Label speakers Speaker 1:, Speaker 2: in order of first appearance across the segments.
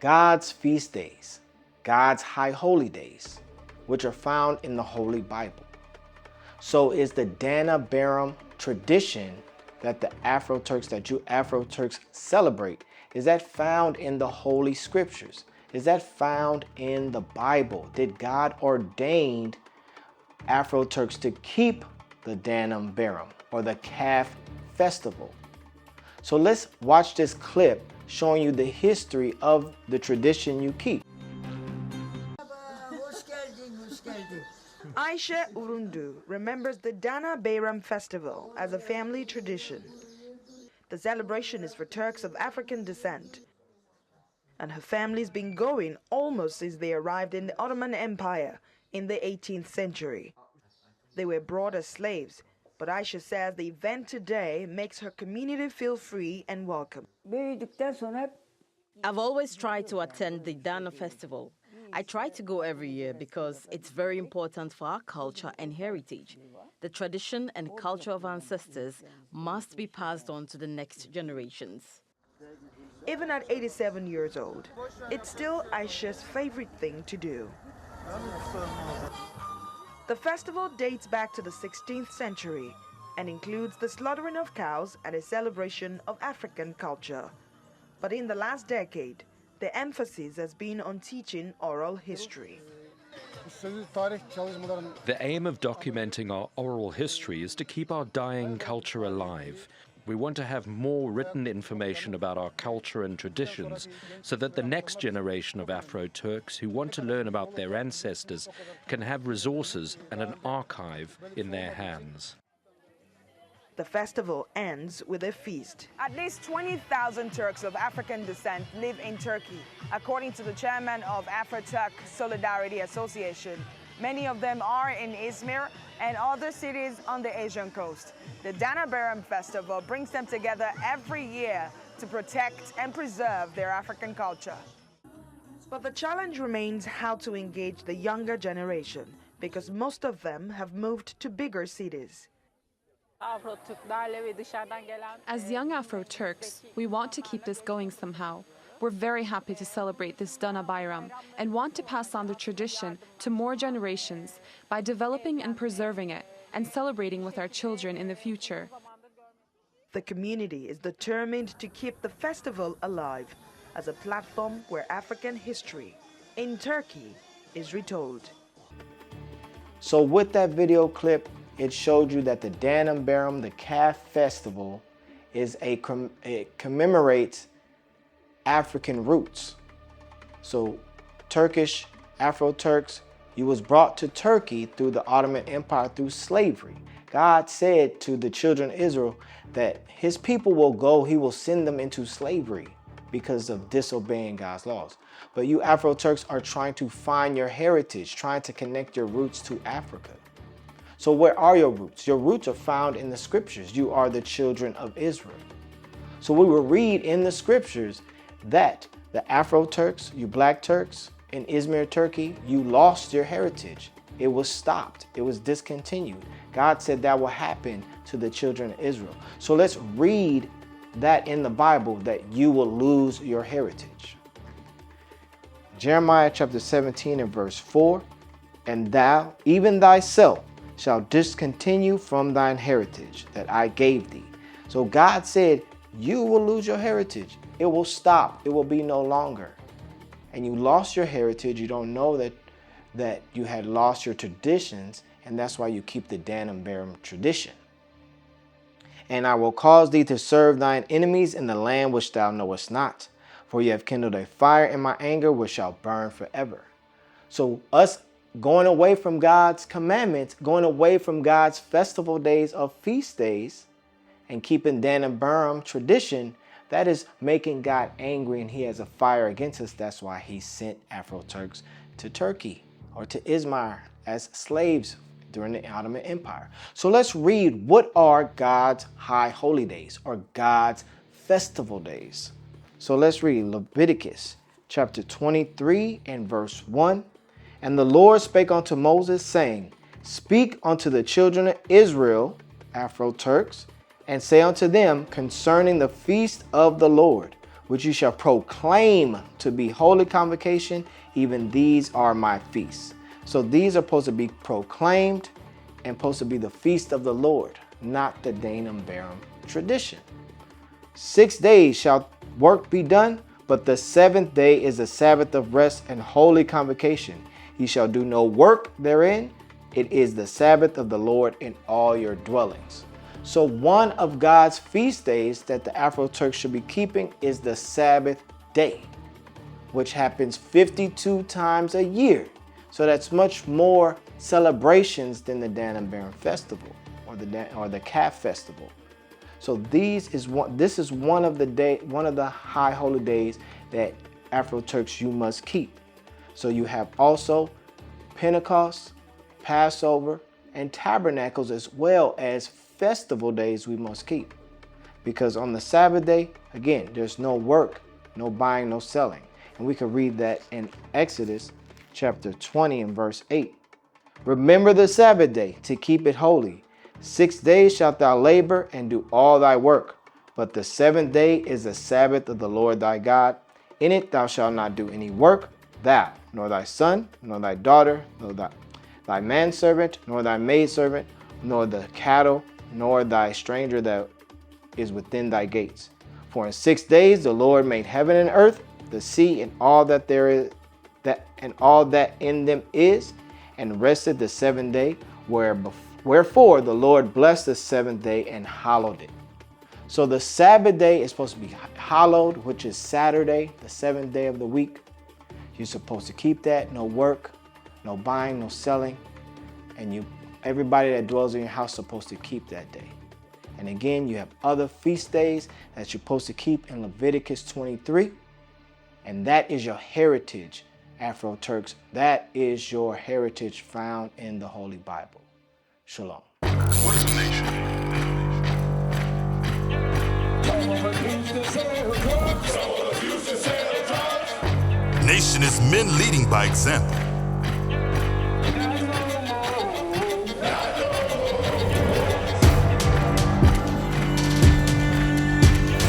Speaker 1: God's feast days, God's high holy days, which are found in the Holy Bible. So is the Dana-Baram tradition that the Afro-Turks, that you Afro-Turks celebrate, is that found in the Holy Scriptures? Is that found in the Bible? Did God ordain Afro-Turks to keep the Dana-Baram or the calf festival? So let's watch this clip showing you the history of the tradition you keep.
Speaker 2: Aisha Urundu remembers the Dana-Baram festival as a family tradition. The celebration is for Turks of African descent, and her family's been going almost since they arrived in the Ottoman Empire in the 18th century. They were brought as slaves, but Aisha says the event today makes her community feel free and welcome.
Speaker 3: I've always tried to attend the Dana festival. I try to go every year because it's very important for our culture and heritage. The tradition and culture of our ancestors must be passed on to the next generations.
Speaker 2: Even at 87 years old, it's still Aisha's favorite thing to do. The festival dates back to the 16th century and includes the slaughtering of cows and a celebration of African culture. But in the last decade, the emphasis has been on teaching oral history.
Speaker 4: The aim of documenting our oral history is to keep our dying culture alive. We want to have more written information about our culture and traditions so that the next generation of Afro-Turks who want to learn about their ancestors can have resources and an archive in their hands.
Speaker 2: The festival ends with a feast.
Speaker 5: At least 20,000 Turks of African descent live in Turkey, according to the chairman of Afro-Turk Solidarity Association. Many of them are in Izmir and other cities on the Asian coast. The Dana-Baram festival brings them together every year to protect and preserve their African culture.
Speaker 2: But the challenge remains how to engage the younger generation, because most of them have moved to bigger cities.
Speaker 6: As young Afro-Turks, we want to keep this going somehow. We're very happy to celebrate this Dana Bayram and want to pass on the tradition to more generations by developing and preserving it and celebrating with our children in the future.
Speaker 2: The community is determined to keep the festival alive as a platform where African history in Turkey is retold.
Speaker 1: So with that video clip, it showed you that the Dana-Baram, the calf festival, is it commemorates African roots. So Turkish, Afro-Turks, you was brought to Turkey through the Ottoman Empire through slavery. God said to the children of Israel that his people will go, he will send them into slavery because of disobeying God's laws. But you Afro-Turks are trying to find your heritage, trying to connect your roots to Africa. So where are your roots? Your roots are found in the scriptures. You are the children of Israel. So we will read in the scriptures that the Afro-Turks, you Black Turks in Izmir, Turkey, you lost your heritage. It was stopped. It was discontinued. God said that will happen to the children of Israel. So let's read that in the Bible, that you will lose your heritage. Jeremiah chapter 17 and verse 4, and thou, even thyself, shall discontinue from thine heritage that I gave thee. So God said, you will lose your heritage. It will stop. It will be no longer. And you lost your heritage. You don't know that you had lost your traditions, and that's why you keep the Dana-Baram tradition. And I will cause thee to serve thine enemies in the land which thou knowest not, for you have kindled a fire in my anger which shall burn forever. So us going away from God's commandments, going away from God's festival days of feast days, and keeping Dana-Baram tradition, that is making God angry, and he has a fire against us. That's why he sent Afro-Turks to Turkey or to Izmir as slaves during the Ottoman Empire. So let's read, what are God's high holy days or God's festival days? So let's read Leviticus chapter 23 and verse 1. And the Lord spake unto Moses, saying, speak unto the children of Israel, Afro-Turks, and say unto them concerning the feast of the Lord, which you shall proclaim to be holy convocation, even these are my feasts. So these are supposed to be proclaimed and supposed to be the feast of the Lord, not the Danum Barum tradition. 6 days shall work be done, but the 7th day is a Sabbath of rest and holy convocation. Ye shall do no work therein. It is the Sabbath of the Lord in all your dwellings. So one of God's feast days that the Afro Turks should be keeping is the Sabbath day, which happens 52 times a year. So that's much more celebrations than the Danum Barum festival or the calf festival. So this is one of the high holy days that Afro Turks you must keep. So you have also Pentecost, Passover, and Tabernacles, as well as festival days we must keep. Because on the Sabbath day, again, there's no work, no buying, no selling. And we can read that in Exodus chapter 20 and verse 8. Remember the Sabbath day to keep it holy. 6 days shalt thou labor and do all thy work. But the 7th day is the Sabbath of the Lord thy God. In it thou shalt not do any work, thou, nor thy son, nor thy daughter, nor thy manservant, nor thy maidservant, nor the cattle, nor thy stranger that is within thy gates. For in 6 days the Lord made heaven and earth, the sea, and all that there is, and all that in them is, and rested the 7th day. Wherefore the Lord blessed the 7th day and hallowed it. So the Sabbath day is supposed to be hallowed, which is Saturday, the 7th day of the week. You're supposed to keep that, no work, no buying, no selling, and everybody that dwells in your house is supposed to keep that day. And again, you have other feast days that you're supposed to keep in Leviticus 23, and that is your heritage, Afro Turks. That is your heritage found in the Holy Bible. Shalom.
Speaker 7: What is a nation?
Speaker 8: Nation is men leading by example.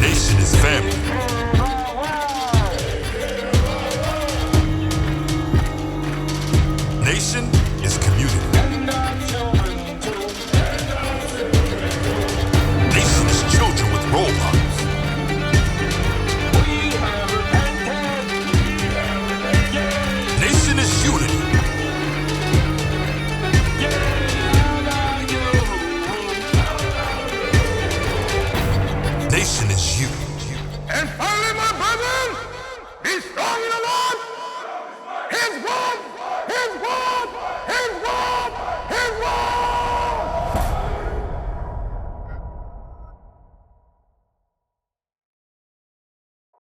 Speaker 8: Nation is family. Nation is community. Nation is children with role models. Nation is unity. Nation is you.
Speaker 7: And finally, my brethren, be strong in the Lord, His word